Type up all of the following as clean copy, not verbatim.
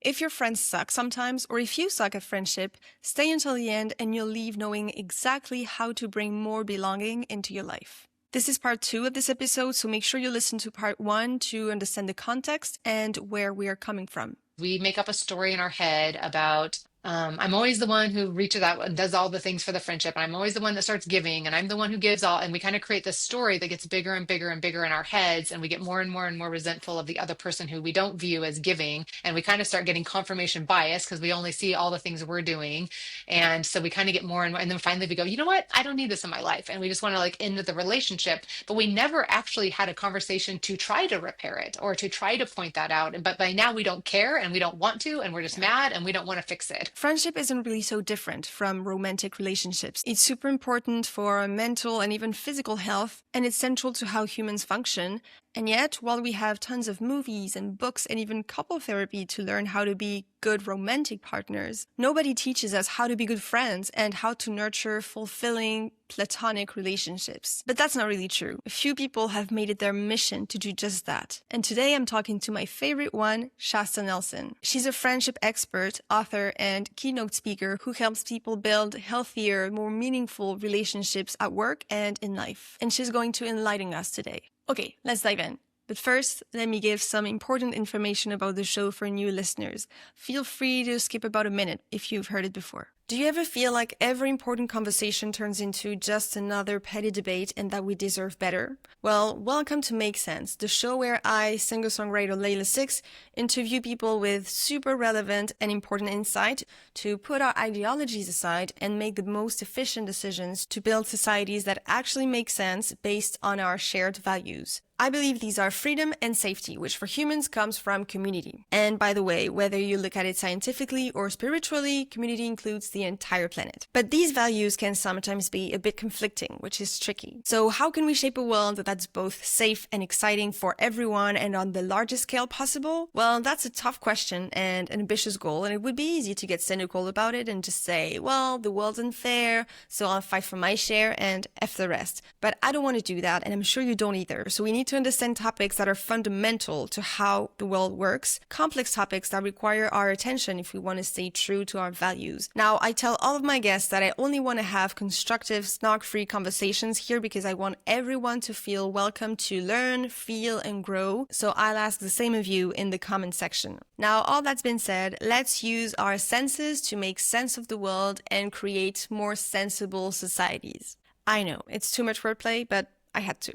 If your friends suck sometimes, or if you suck at friendship, stay until the end and you'll leave knowing exactly how to bring more belonging into your life. This is part 2 of this episode, so make sure you listen to part 1 to understand the context and where we are coming from. We make up a story in our head about I'm always the one who reaches out and does all the things for the friendship. And I'm always the one that starts giving, and I'm the one who gives all. And we kind of create this story that gets bigger and bigger and bigger in our heads. And we get more and more and more resentful of the other person who we don't view as giving. And we kind of start getting confirmation bias because we only see all the things we're doing. And so we kind of get more and more. And then finally we go, you know what? I don't need this in my life. And we just want to like end the relationship. But we never actually had a conversation to try to repair it or to try to point that out. But by now we don't care and we don't want to. And we're just mad and we don't want to fix it. Friendship isn't really so different from romantic relationships. It's super important for our mental and even physical health, and it's central to how humans function. And yet, while we have tons of movies and books and even couple therapy to learn how to be good romantic partners, nobody teaches us how to be good friends and how to nurture fulfilling platonic relationships. But that's not really true. A few people have made it their mission to do just that. And today I'm talking to my favorite one, Shasta Nelson. She's a friendship expert, author, and keynote speaker who helps people build healthier, more meaningful relationships at work and in life. And she's going to enlighten us today. Okay, let's dive in. But first, let me give some important information about the show for new listeners. Feel free to skip about a minute if you've heard it before. Do you ever feel like every important conversation turns into just another petty debate and that we deserve better? Well, welcome to Make Sense, the show where I, singer-songwriter Leïla Six, interview people with super relevant and important insight to put our ideologies aside and make the most efficient decisions to build societies that actually make sense based on our shared values. I believe these are freedom and safety, which for humans comes from community. And by the way, whether you look at it scientifically or spiritually, community includes the entire planet. But these values can sometimes be a bit conflicting, which is tricky. So how can we shape a world that's both safe and exciting for everyone and on the largest scale possible? Well, that's a tough question and an ambitious goal, and it would be easy to get cynical about it and just say, well, the world's unfair, so I'll fight for my share and F the rest. But I don't want to do that, and I'm sure you don't either. So we need to understand topics that are fundamental to how the world works, complex topics that require our attention if we want to stay true to our values. Now, I tell all of my guests that I only want to have constructive, snark-free conversations here because I want everyone to feel welcome to learn, feel, and grow. So I'll ask the same of you in the comment section. Now, all that's been said, let's use our senses to make sense of the world and create more sensible societies. I know, it's too much wordplay, but I had to.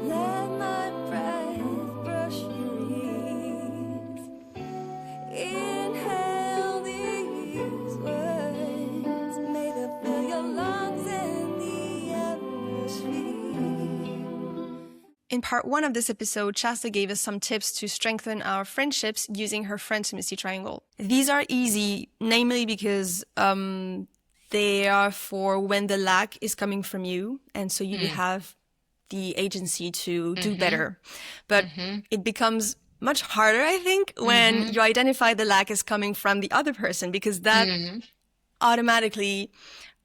Let my breath brush your ears. Inhale these words. May they fill your lungs and the atmosphere. In part 1 of this episode, Shasta gave us some tips to strengthen our friendships using her friend-intimacy triangle. These are easy, namely because they are for when the lack is coming from you, and so you have the agency to do better. But it becomes much harder, I think, when you identify the lack is coming from the other person, because that automatically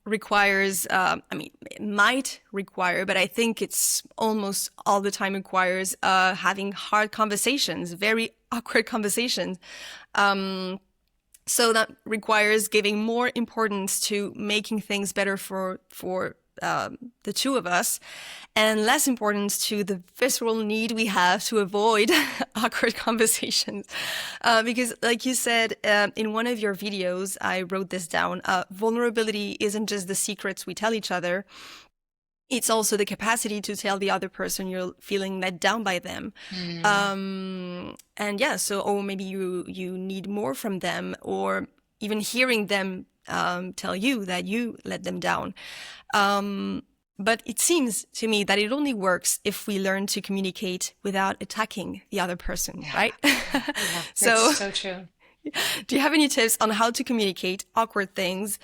requires, it might require, but I think it's almost all the time requires having hard conversations, very awkward conversations. So that requires giving more importance to making things better for the two of us, and less importance to the visceral need we have to avoid awkward conversations. Because like you said in one of your videos, I wrote this down, vulnerability isn't just the secrets we tell each other. It's also the capacity to tell the other person you're feeling let down by them. And yeah, so, or maybe you need more from them, or even hearing them tell you that you let them down. But it seems to me that it only works if we learn to communicate without attacking the other person, right? That's so true. Do you have any tips on how to communicate awkward things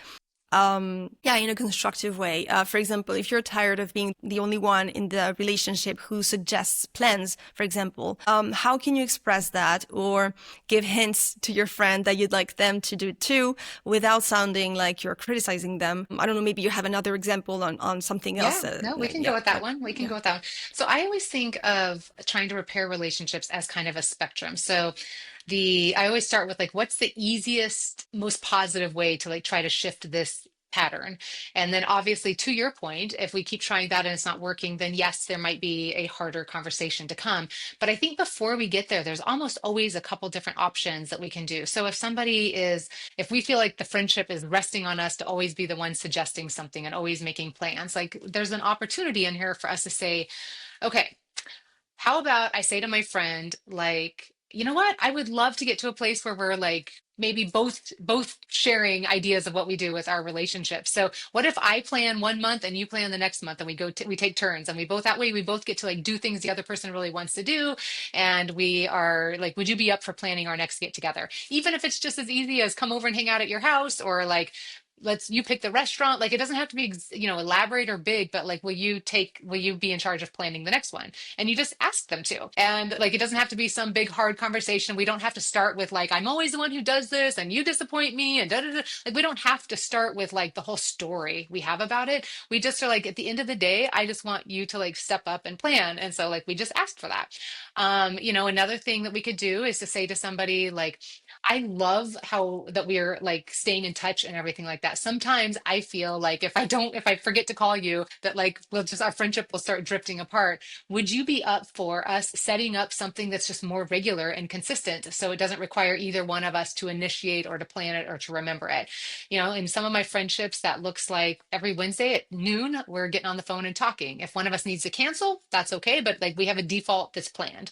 in a constructive way? For example, if you're tired of being the only one in the relationship who suggests plans, for example, how can you express that or give hints to your friend that you'd like them to do it too without sounding like you're criticizing them? I don't know, maybe you have another example on something else. No, we can go with that one. We can go with that one. So I always think of trying to repair relationships as kind of a spectrum. So the I always start with like, what's the easiest, most positive way to like try to shift this pattern? And then obviously, to your point, if we keep trying that and it's not working, then yes, there might be a harder conversation to come. But I think before we get there, there's almost always a couple different options that we can do. So if we feel like the friendship is resting on us to always be the one suggesting something and always making plans, like there's an opportunity in here for us to say, okay, how about I say to my friend, like, you know what? I would love to get to a place where we're like maybe both sharing ideas of what we do with our relationship. So what if I plan 1 month and you plan the next month, and we take turns, and we both, that way we both get to like do things the other person really wants to do, and we are like, would you be up for planning our next get together? Even if it's just as easy as come over and hang out at your house, or like let's you pick the restaurant. Like it doesn't have to be elaborate or big, but like will you be in charge of planning the next one? And you just ask them to. And like it doesn't have to be some big hard conversation. We don't have to start with like, I'm always the one who does this and you disappoint me and da da da. Like we don't have to start with like the whole story we have about it. We just are like, at the end of the day, I just want you to like step up and plan. And so like we just asked for that. Another thing that we could do is to say to somebody like, I love how that we're like staying in touch and everything like that. Sometimes I feel like if I forget to call you, that like our friendship will start drifting apart. Would you be up for us setting up something that's just more regular and consistent, so it doesn't require either one of us to initiate or to plan it or to remember it? In some of my friendships, that looks like every Wednesday at noon, we're getting on the phone and talking. If one of us needs to cancel, that's okay, but like we have a default that's planned.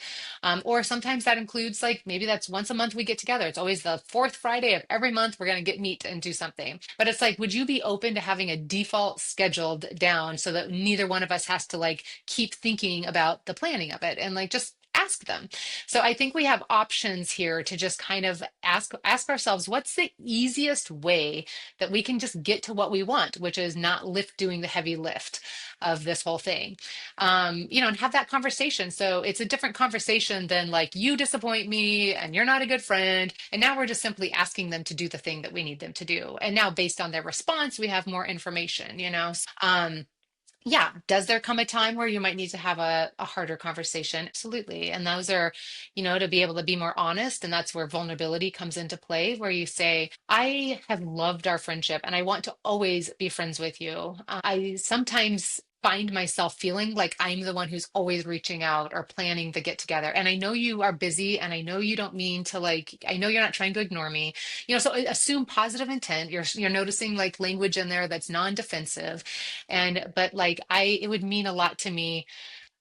Or sometimes that includes like maybe that's once a month we get together. It's always the fourth Friday of every month. We're going to get meet and do something. But it's like, would you be open to having a default scheduled down so that neither one of us has to like keep thinking about the planning of it, and like just ask them? So I think we have options here to just kind of ask ourselves, what's the easiest way that we can just get to what we want, which is not doing the heavy lift of this whole thing. And have that conversation. So it's a different conversation than like, you disappoint me and you're not a good friend. And now we're just simply asking them to do the thing that we need them to do. And now based on their response, we have more information. Yeah. Does there come a time where you might need to have a harder conversation? Absolutely. And those are, to be able to be more honest. And that's where vulnerability comes into play, where you say, I have loved our friendship and I want to always be friends with you. I sometimes find myself feeling like I'm the one who's always reaching out or planning the get together. And I know you are busy, and I know you don't mean to like, I know you're not trying to ignore me. So assume positive intent. You're noticing like language in there that's non-defensive. But like it would mean a lot to me.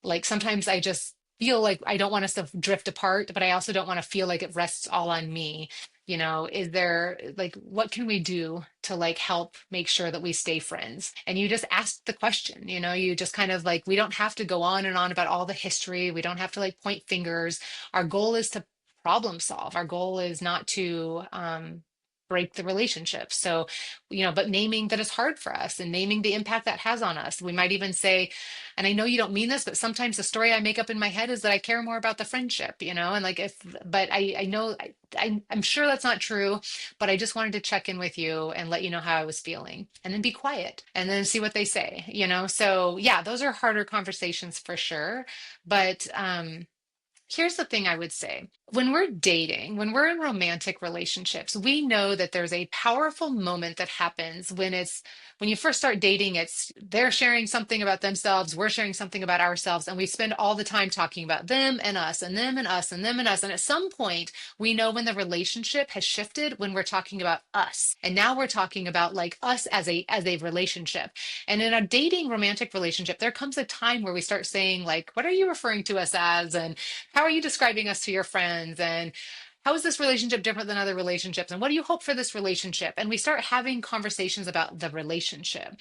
Like sometimes I just feel like I don't want us to drift apart, but I also don't want to feel like it rests all on me. Is there like, what can we do to like help make sure that we stay friends? And you just ask the question. You just kind of like, we don't have to go on and on about all the history. We don't have to like point fingers. Our goal is to problem solve. Our goal is not to break the relationship. So, but naming that it's hard for us and naming the impact that has on us. We might even say, and I know you don't mean this, but sometimes the story I make up in my head is that I care more about the friendship, and like but I know, I'm sure that's not true, but I just wanted to check in with you and let you know how I was feeling, and then be quiet and then see what they say. So yeah, those are harder conversations for sure. But, here's the thing I would say. When we're dating, when we're in romantic relationships, we know that there's a powerful moment that happens when you first start dating. It's they're sharing something about themselves, we're sharing something about ourselves, and we spend all the time talking about them and us and them and us and them and us. And at some point, we know when the relationship has shifted, when we're talking about us. And now we're talking about like us as a relationship. And in a dating romantic relationship, there comes a time where we start saying like, what are you referring to us as? And how are you describing us to your friends? And how is this relationship different than other relationships? And what do you hope for this relationship? And we start having conversations about the relationship.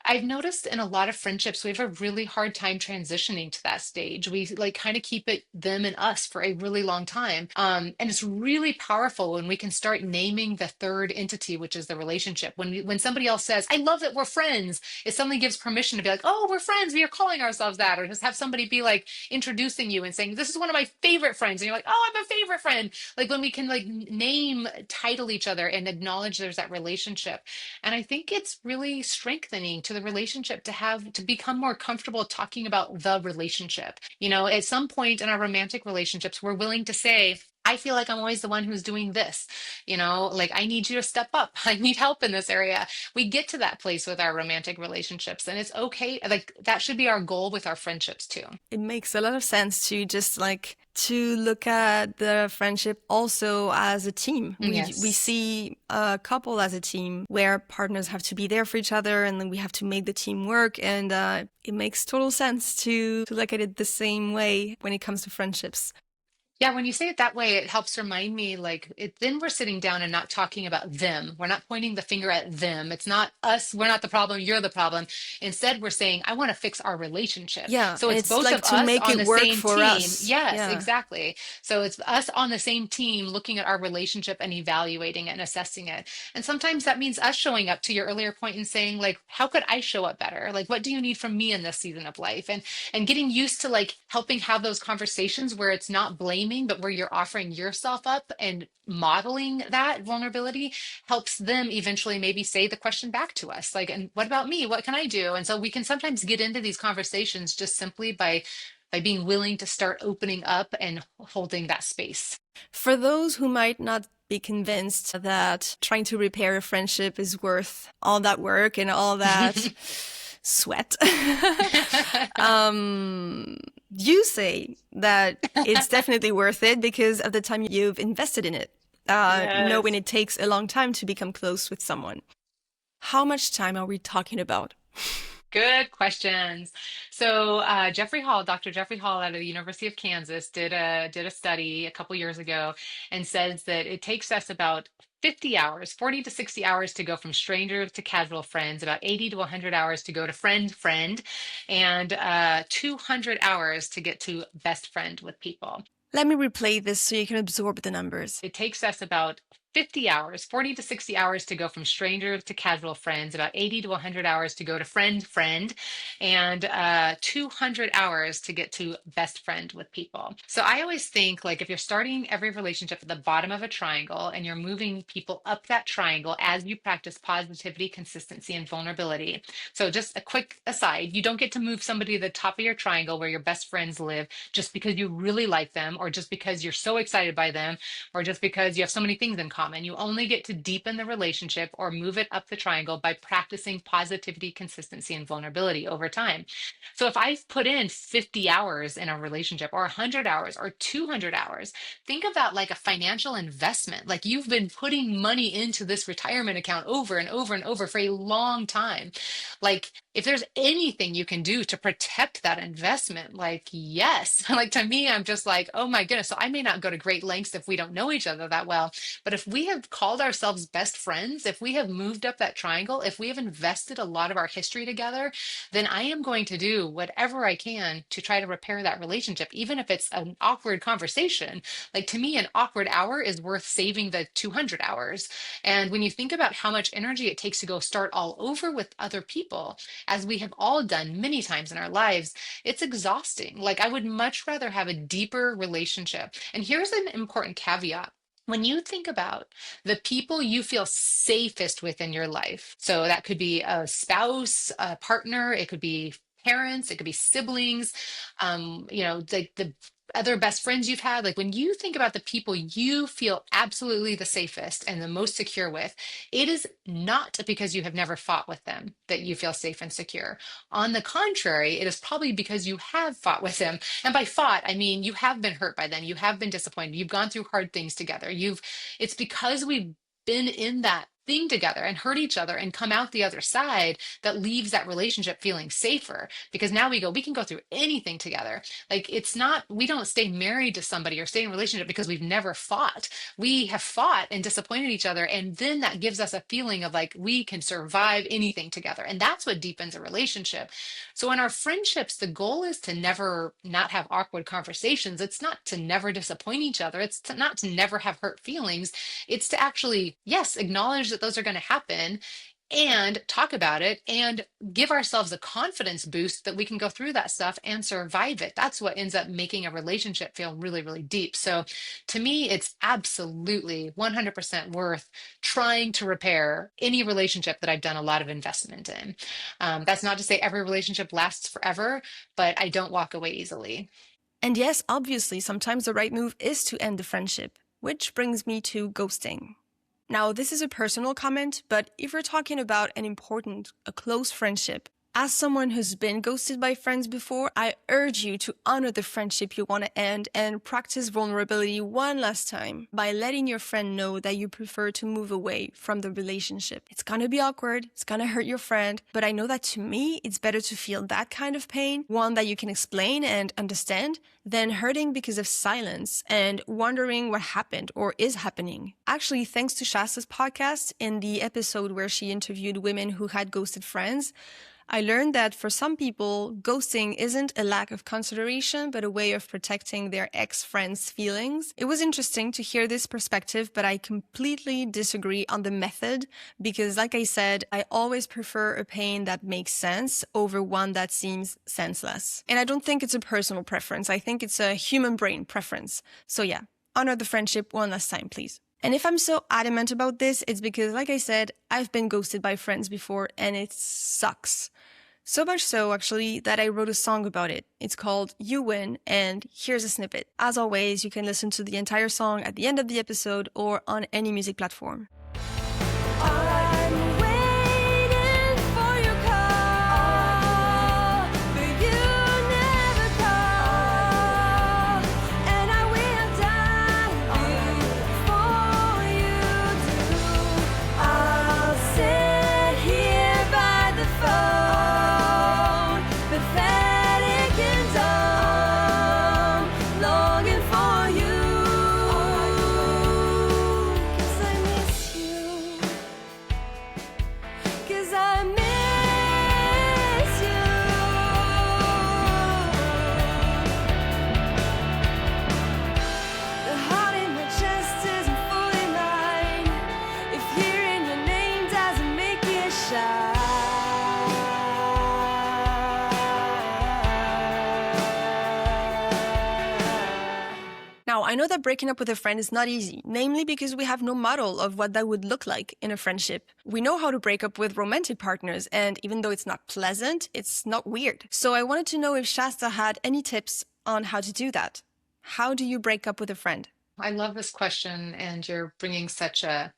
I've noticed in a lot of friendships, we have a really hard time transitioning to that stage. We like kind of keep it them and us for a really long time. And it's really powerful when we can start naming the third entity, which is the relationship. When somebody else says, I love that we're friends, it suddenly gives permission to be like, oh, we're friends. We are calling ourselves that. Or just have somebody be like introducing you and saying, this is one of my favorite friends. And you're like, oh, I'm a favorite friend. Like when we can like name, title each other and acknowledge there's that relationship. And I think it's really strengthening to the relationship to become more comfortable talking about the relationship. At some point in our romantic relationships, we're willing to say, I feel like I'm always the one who's doing this. Like I need you to step up. I need help in this area. We get to that place with our romantic relationships, and it's okay. Like that should be our goal with our friendships too. It makes a lot of sense to just like to look at the friendship also as a team. We Yes. see a couple as a team where partners have to be there for each other, and then we have to make the team work. And it makes total sense to look at it the same way when it comes to friendships. Yeah, when you say it that way, it helps remind me then we're sitting down and not talking about them. We're not pointing the finger at them. It's not us, we're not the problem, you're the problem. Instead, we're saying, I want to fix our relationship. Yeah, So it's it's both like of to us make on it the work same for team. us. Yes, Yeah. exactly. So it's us on the same team looking at our relationship and evaluating it and assessing it. And sometimes that means us showing up to your earlier point and saying, like, how could I show up better? Like, what do you need from me in this season of life? And getting used to like helping have those conversations where it's not blaming, but where you're offering yourself up and modeling that vulnerability helps them eventually maybe say the question back to us like, and what about me, what can I do? And so we can sometimes get into these conversations just simply by being willing to start opening up and holding that space. For those who might not be convinced that trying to repair a friendship is worth all that work and all that sweat, you say that it's definitely worth it because of the time you've invested in it, knowing Yes. it takes a long time to become close with someone. How much time are we talking about? Good questions. So Dr. Jeffrey Hall out of the University of Kansas did a study a couple years ago and says that it takes us about 50 hours, 40 to 60 hours to go from stranger to casual friends, about 80 to 100 hours to go to friend, and 200 hours to get to best friend with people. Let me replay this so you can absorb the numbers. It takes us about 50 hours, 40 to 60 hours to go from stranger to casual friends, about 80 to 100 hours to go to friend, and 200 hours to get to best friend with people. So I always think like if you're starting every relationship at the bottom of a triangle and you're moving people up that triangle as you practice positivity, consistency, and vulnerability. So just a quick aside, you don't get to move somebody to the top of your triangle where your best friends live just because you really like them or just because you're so excited by them or just because you have so many things in common. You only get to deepen the relationship or move it up the triangle by practicing positivity, consistency, and vulnerability over time. So if I've put in 50 hours in a relationship or 100 hours or 200 hours, think of that like a financial investment. Like you've been putting money into this retirement account over and over and over for a long time. Like if there's anything you can do to protect that investment, like yes, like to me, I'm just like, oh my goodness. So I may not go to great lengths if we don't know each other that well, but if we have called ourselves best friends, if we have moved up that triangle, if we have invested a lot of our history together, then I am going to do whatever I can to try to repair that relationship, even if it's an awkward conversation. Like to me, an awkward hour is worth saving the 200 hours. And when you think about how much energy it takes to go start all over with other people, as we have all done many times in our lives, it's exhausting. Like I would much rather have a deeper relationship. And here's an important caveat. When you think about the people you feel safest with in your life, so that could be a spouse, a partner, it could be parents, it could be siblings, the other best friends you've had, like when you think about the people you feel absolutely the safest and the most secure with, it is not because you have never fought with them that you feel safe and secure. On the contrary, it is probably because you have fought with them. And by fought, I mean you have been hurt by them, you have been disappointed, you've gone through hard things together. It's because we've been in that thing together and hurt each other and come out the other side that leaves that relationship feeling safer because now we can go through anything together. Like it's not, we don't stay married to somebody or stay in a relationship because we've never fought. We have fought and disappointed each other, and then that gives us a feeling of like we can survive anything together, and that's what deepens a relationship. So in our friendships, the goal is to never not have awkward conversations. It's not to never disappoint each other. Not to never have hurt feelings. It's to actually, yes, acknowledge that those are going to happen and talk about it and give ourselves a confidence boost that we can go through that stuff and survive it. That's what ends up making a relationship feel really, really deep. So to me, it's absolutely 100% worth trying to repair any relationship that I've done a lot of investment in. That's not to say every relationship lasts forever, but I don't walk away easily. And yes, obviously, sometimes the right move is to end the friendship, which brings me to ghosting. Now, this is a personal comment, but if we're talking about an important, a close friendship, as someone who's been ghosted by friends before, I urge you to honor the friendship you want to end and practice vulnerability one last time by letting your friend know that you prefer to move away from the relationship. It's gonna be awkward, it's gonna hurt your friend, but I know that to me, it's better to feel that kind of pain, one that you can explain and understand, than hurting because of silence and wondering what happened or is happening. Actually, thanks to Shasta's podcast, in the episode where she interviewed women who had ghosted friends, I learned that for some people, ghosting isn't a lack of consideration, but a way of protecting their ex-friends' feelings. It was interesting to hear this perspective, but I completely disagree on the method because, like I said, I always prefer a pain that makes sense over one that seems senseless. And I don't think it's a personal preference. I think it's a human brain preference. So yeah, honor the friendship one last time, please. And if I'm so adamant about this, it's because, like I said, I've been ghosted by friends before and it sucks. So much so, actually, that I wrote a song about it. It's called You Win, and here's a snippet. As always, you can listen to the entire song at the end of the episode or on any music platform. Now, I know that breaking up with a friend is not easy, namely because we have no model of what that would look like in a friendship. We know how to break up with romantic partners, and even though it's not pleasant, it's not weird. So I wanted to know if Shasta had any tips on how to do that. How do you break up with a friend? I love this question, and you're bringing such a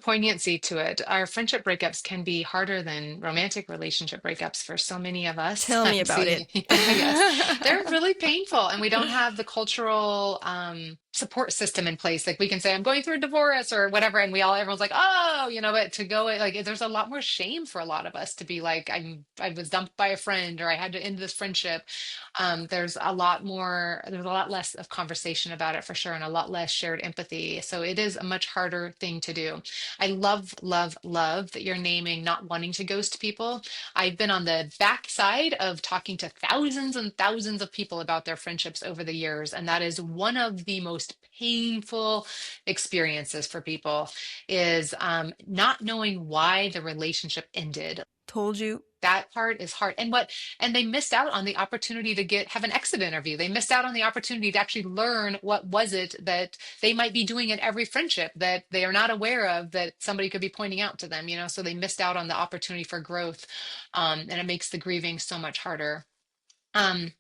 poignancy to it. Our friendship breakups can be harder than romantic relationship breakups for so many of us. Tell me I'm about it. seeing, yes, they're really painful, and we don't have the cultural support system in place. Like we can say, I'm going through a divorce or whatever, and everyone's like, oh, but to go like, there's a lot more shame for a lot of us to be like, I was dumped by a friend or I had to end this friendship. There's a lot less of conversation about it for sure, and a lot less shared empathy. So it is a much harder thing to do. I love, love, love that you're naming not wanting to ghost people. I've been on the backside of talking to thousands and thousands of people about their friendships over the years, and that is one of the most painful experiences for people is not knowing why the relationship ended. Told you. That part is hard. And they missed out on the opportunity to have an exit interview. They missed out on the opportunity to actually learn what was it that they might be doing in every friendship that they are not aware of, that somebody could be pointing out to them, so they missed out on the opportunity for growth. And it makes the grieving so much harder. Um,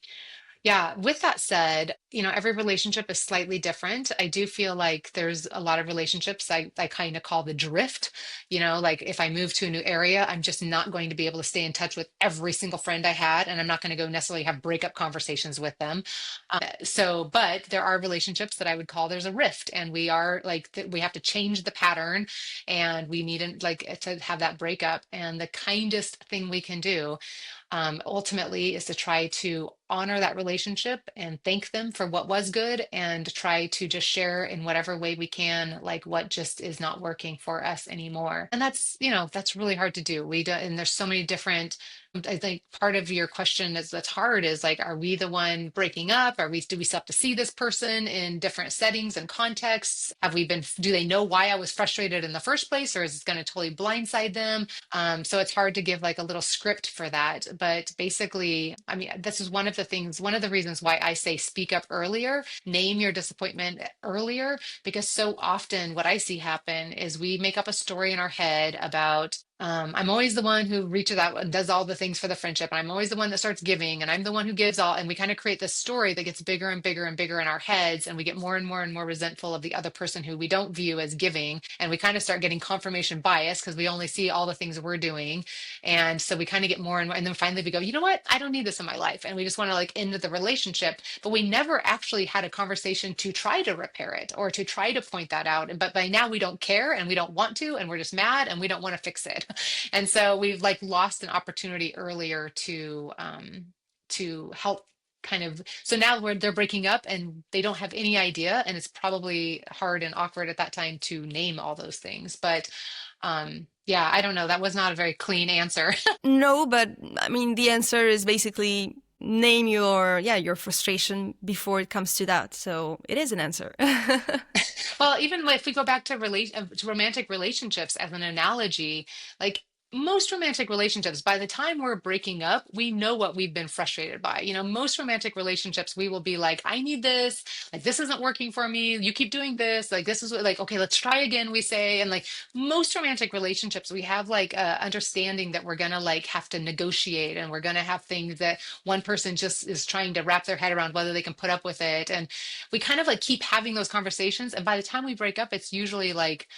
yeah, with that said, every relationship is slightly different. I do feel like there's a lot of relationships I kind of call the drift. Like if I move to a new area, I'm just not going to be able to stay in touch with every single friend I had, and I'm not going to go necessarily have breakup conversations with them. But there are relationships that I would call there's a rift, and we are like, we have to change the pattern, and we need to have that breakup. And the kindest thing we can do ultimately is to try to honor that relationship and thank them for what was good, and try to just share in whatever way we can, like what just is not working for us anymore. And that's really hard to do. And there's so many different. I think part of your question that's hard is like, are we the one breaking up? Do we still have to see this person in different settings and contexts? Do they know why I was frustrated in the first place, or is it going to totally blindside them? So it's hard to give like a little script for that. But basically, I mean, this is one of the reasons why I say speak up earlier, name your disappointment earlier, because so often what I see happen is we make up a story in our head about I'm always the one who reaches out and does all the things for the friendship. And I'm always the one that starts giving, and I'm the one who gives all. And we kind of create this story that gets bigger and bigger and bigger in our heads. And we get more and more and more resentful of the other person who we don't view as giving. And we kind of start getting confirmation bias because we only see all the things we're doing. And so we kind of get more and more. And then finally we go, you know what? I don't need this in my life. And we just want to like end the relationship. But we never actually had a conversation to try to repair it or to try to point that out. But by now we don't care and we don't want to. And we're just mad and we don't want to fix it. And so we've like lost an opportunity earlier to help kind of, so now they're breaking up and they don't have any idea, and it's probably hard and awkward at that time to name all those things. But yeah, I don't know, that was not a very clean answer. No, but I mean, the answer is basically name your frustration before it comes to that. So it is an answer. Well, even if we go back to to romantic relationships as an analogy, like most romantic relationships, by the time we're breaking up, we know what we've been frustrated by. You know, most romantic relationships, we will be like, I need this, like this isn't working for me. You keep doing this, like this is what, like, okay, let's try again, we say. And like most romantic relationships, we have like a understanding that we're gonna like have to negotiate, and we're gonna have things that one person just is trying to wrap their head around whether they can put up with it. And we kind of like keep having those conversations, and by the time we break up it's usually like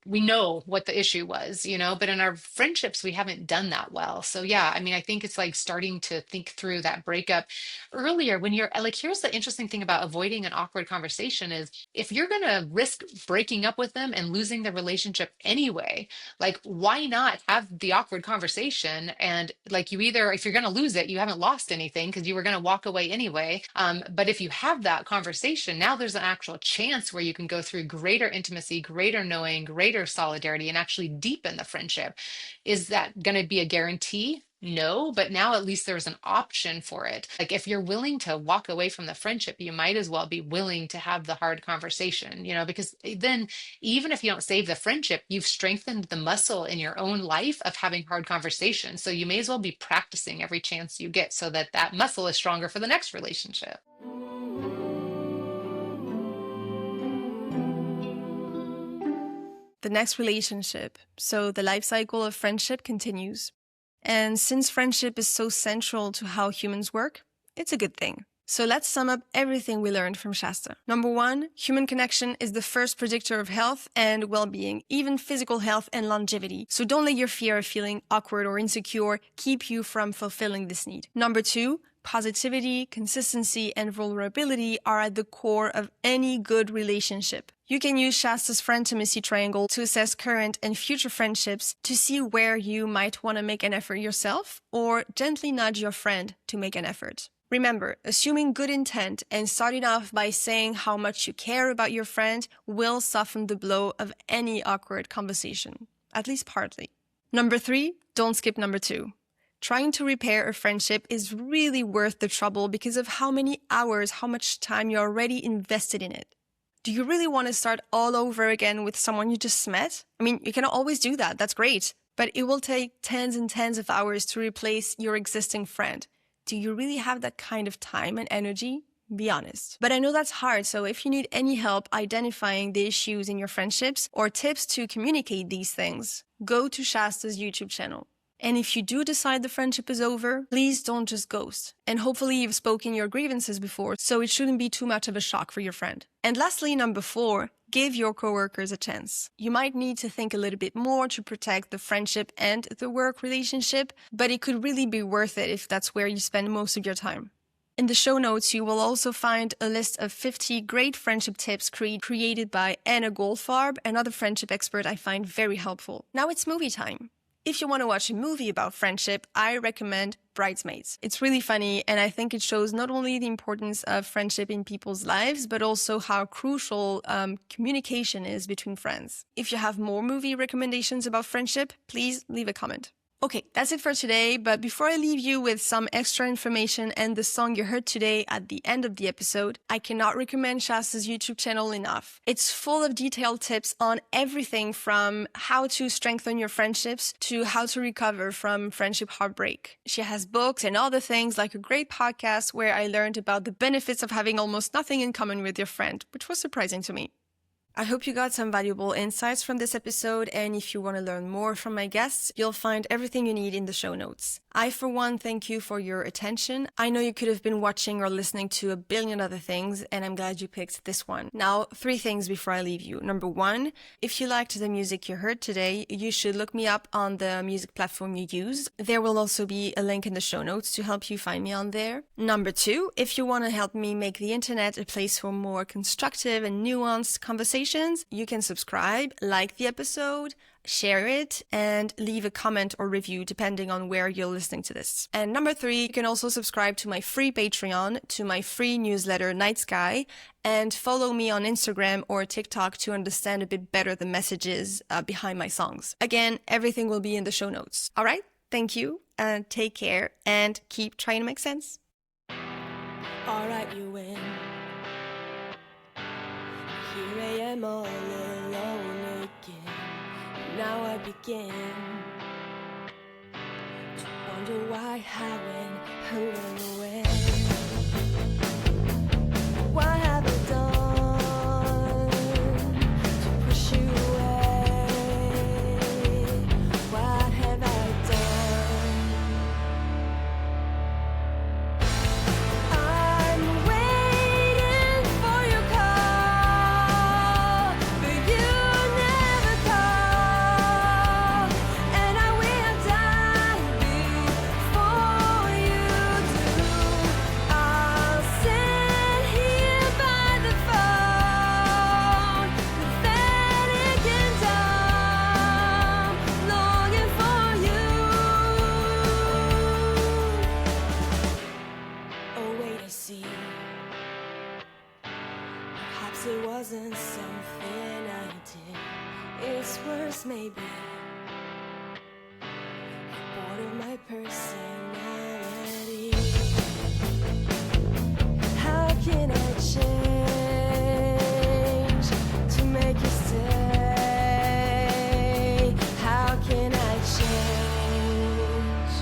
we know what the issue was, you know, but in our friendships we haven't done that well. So yeah, I mean, I think it's like starting to think through that breakup earlier when you're like, here's the interesting thing about avoiding an awkward conversation is if you're going to risk breaking up with them and losing the relationship anyway, like why not have the awkward conversation? And like you either, if you're going to lose it, you haven't lost anything because you were going to walk away anyway. But if you have that conversation, now there's an actual chance where you can go through greater intimacy, greater knowing, greater solidarity, and actually deepen the friendship. Is that going to be a guarantee? No, but now at least there's an option for it. Like if you're willing to walk away from the friendship, you might as well be willing to have the hard conversation, you know, because then even if you don't save the friendship, you've strengthened the muscle in your own life of having hard conversations. So you may as well be practicing every chance you get so that that muscle is stronger for the next relationship. The next relationship. So the life cycle of friendship continues. And since friendship is so central to how humans work, it's a good thing. So let's sum up everything we learned from Shasta. Number 1, human connection is the first predictor of health and well-being, even physical health and longevity. So don't let your fear of feeling awkward or insecure keep you from fulfilling this need. Number 2, positivity, consistency, and vulnerability are at the core of any good relationship. You can use Shasta's friend-intimacy triangle to assess current and future friendships to see where you might want to make an effort yourself or gently nudge your friend to make an effort. Remember, assuming good intent and starting off by saying how much you care about your friend will soften the blow of any awkward conversation, at least partly. Number 3, don't skip number 2. Trying to repair a friendship is really worth the trouble because of how many hours, how much time you already invested in it. Do you really want to start all over again with someone you just met? I mean, you can always do that. That's great. But it will take tens and tens of hours to replace your existing friend. Do you really have that kind of time and energy? Be honest. But I know that's hard, so if you need any help identifying the issues in your friendships or tips to communicate these things, go to Shasta's YouTube channel. And if you do decide the friendship is over, please don't just ghost. And hopefully you've spoken your grievances before, so it shouldn't be too much of a shock for your friend. And lastly, number 4, give your coworkers a chance. You might need to think a little bit more to protect the friendship and the work relationship, but it could really be worth it if that's where you spend most of your time. In the show notes, you will also find a list of 50 great friendship tips created by Anna Goldfarb, another friendship expert I find very helpful. Now it's movie time. If you want to watch a movie about friendship, I recommend Bridesmaids. It's really funny, and I think it shows not only the importance of friendship in people's lives, but also how crucial communication is between friends. If you have more movie recommendations about friendship, please leave a comment. Okay, that's it for today, but before I leave you with some extra information and the song you heard today at the end of the episode, I cannot recommend Shasta's YouTube channel enough. It's full of detailed tips on everything from how to strengthen your friendships to how to recover from friendship heartbreak. She has books and other things like a great podcast where I learned about the benefits of having almost nothing in common with your friend, which was surprising to me. I hope you got some valuable insights from this episode, and if you want to learn more from my guests, you'll find everything you need in the show notes. I, for one, thank you for your attention. I know you could have been watching or listening to a billion other things, and I'm glad you picked this one. Now, 3 things before I leave you. Number 1, if you liked the music you heard today, you should look me up on the music platform you use. There will also be a link in the show notes to help you find me on there. Number 2, if you want to help me make the internet a place for more constructive and nuanced conversations, you can subscribe, like the episode, share it, and leave a comment or review depending on where you're listening to this. And number 3, you can also subscribe to my free Patreon, to my free newsletter Night Sky, and follow me on Instagram or TikTok to understand a bit better the messages behind my songs. Again, everything will be in the show notes. All right, thank you, and take care, and keep trying to make sense. All right, you win. Here I am all alone again. Now I begin to wonder why, how, and who and when. What have I done to push you away? What have I done? I'm waiting for your call, but you never call, and I will die before you do. I'll sit here by the phone, pathetic and dumb, longing for you. Oh, wait, I see. Perhaps it wasn't something I did. It's worse, maybe. You're bored of my personality. How can I change to make you stay? How can I change?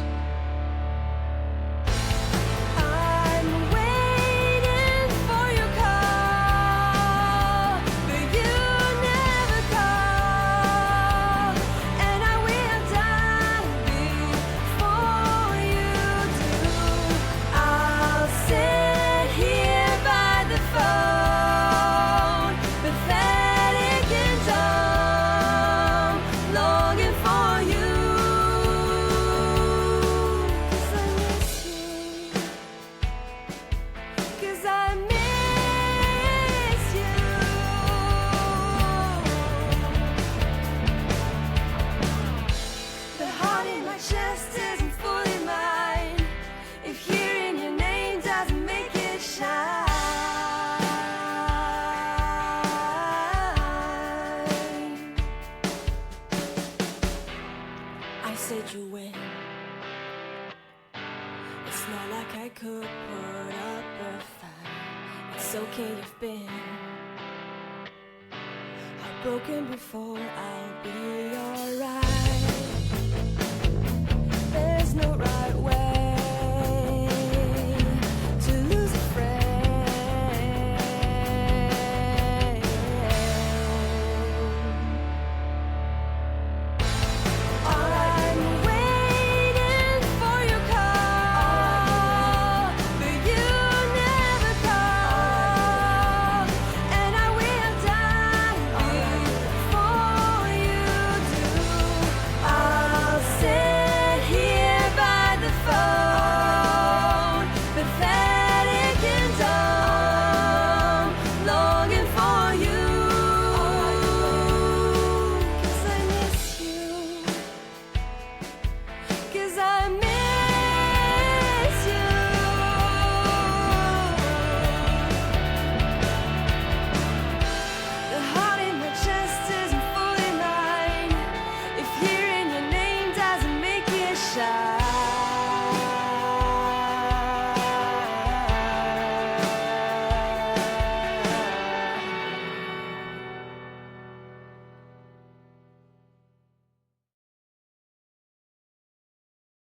I'm waiting for your call, but you never call, and I will die before you do. I'll sit here by the phone, pathetic and dumb, longing for you. 'Cause I miss you. 'Cause I miss you. The heart in my chest isn't fully mine. If hearing your name doesn't make it shine, I said you win. It's not like I could put up a fight. It's okay, you've been heartbroken before. I'll be alright. There's no right